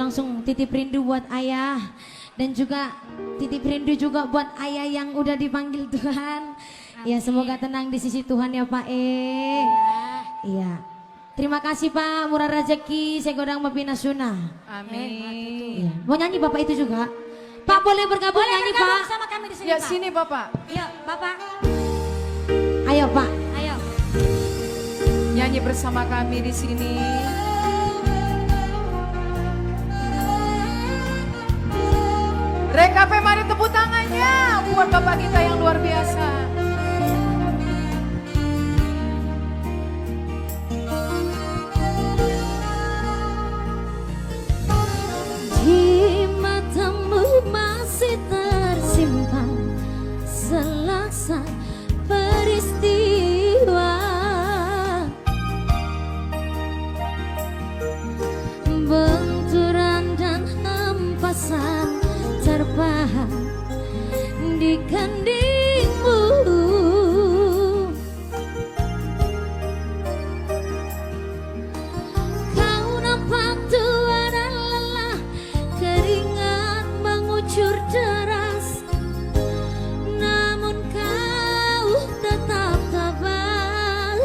langsung titip rindu buat ayah. Dan juga titip rindu juga buat ayah yang udah dipanggil Tuhan. Ya semoga tenang di sisi Tuhan ya Pak Iya. Terima kasih Pak, murah rezeki, segodang mapina sunah. Amin. Iya. Mau nyanyi Bapak itu juga? Pak boleh bergabung nyanyi Pak? Sama kami di sini Ya Pak. sini Bapak. Yuk Bapak. Ayo Pak. Ayo. Nyanyi bersama kami di sini. Rekape mari tepuk tangannya buat Bapak kita yang luar biasa. Di matamu masih tersimpan selaksa peristiwa, benturan dan hempasan terpahat di kendingmu. Kau nampak tua dan lelah, keringat mengucur deras, namun kau tetap tabah.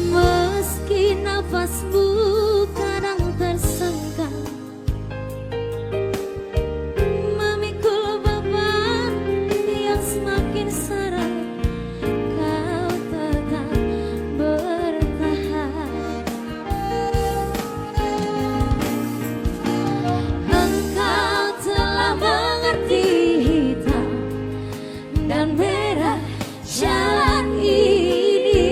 Meski nafasmu kadang tersenggah, memikul beban yang semakin seret, kau tetap bertahan. Engkau telah mengerti hitam dan merah jalan ini.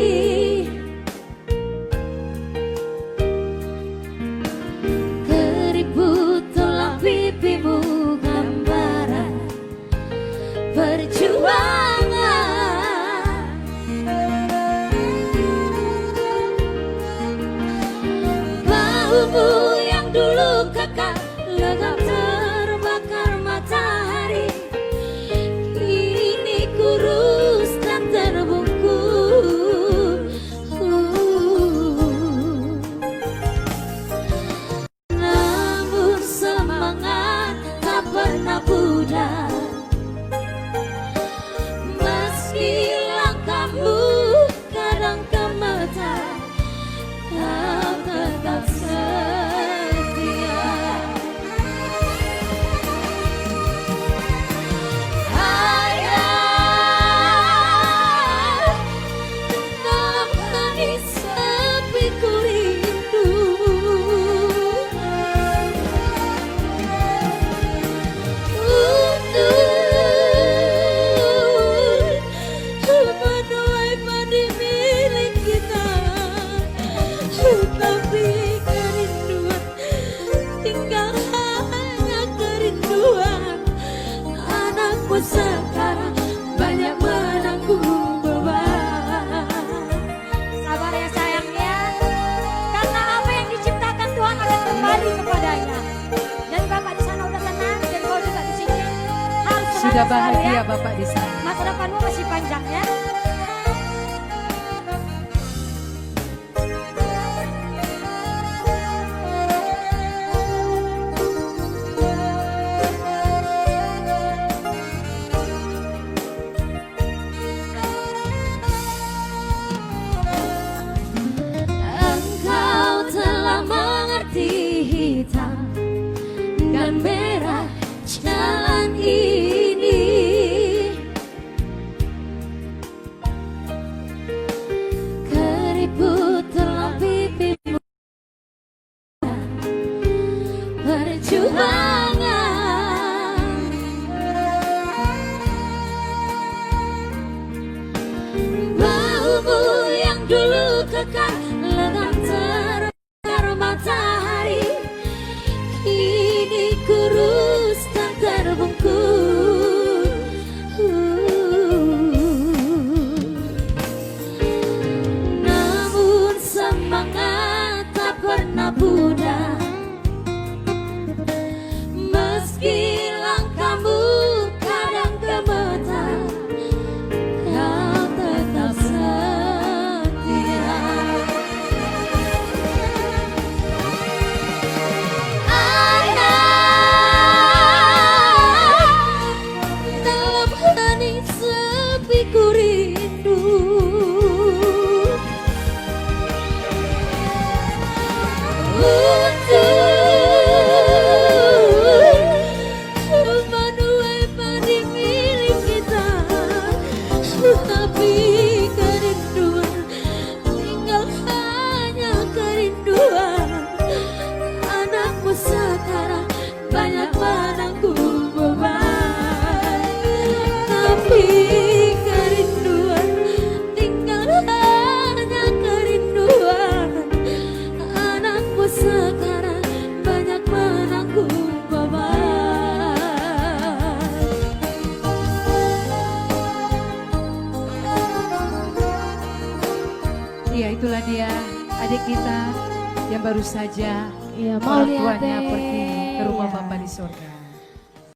Keriput tulang pipimu gambaran perjuangan. Baumu yang dulu kekal legam terbakar matahari, kini kurus dan terbungkus. Namun semangat tak pernah pudar, meski langkahmu kadang gemetar, kau tetap setia. Ayah, dalam hati sepiku rindu, menuai padi milik kita, tapi kerinduan tinggal hanya kerinduan. Anakmu sekarang banyak menanggung beban. Sabar ya sayang ya. Karena apa yang diciptakan Tuhan akan kembali kepadanya. Dan Bapak di sana udah tenang, dan kau juga di sini harus Sudah semangat selalu bahagia ya. Bapak di sana. Masa depanmu masih panjang ya. Engkau telah mengerti hitam dan merah jalan ini. Keriput telah pipimu perjuangan. Baumu yang dulu kekal legam terbakar matahari, kini kurus adik kita yang baru saja Iya, mau orang lihat tuanya deh. pergi ke rumah Iya. Bapa di surga.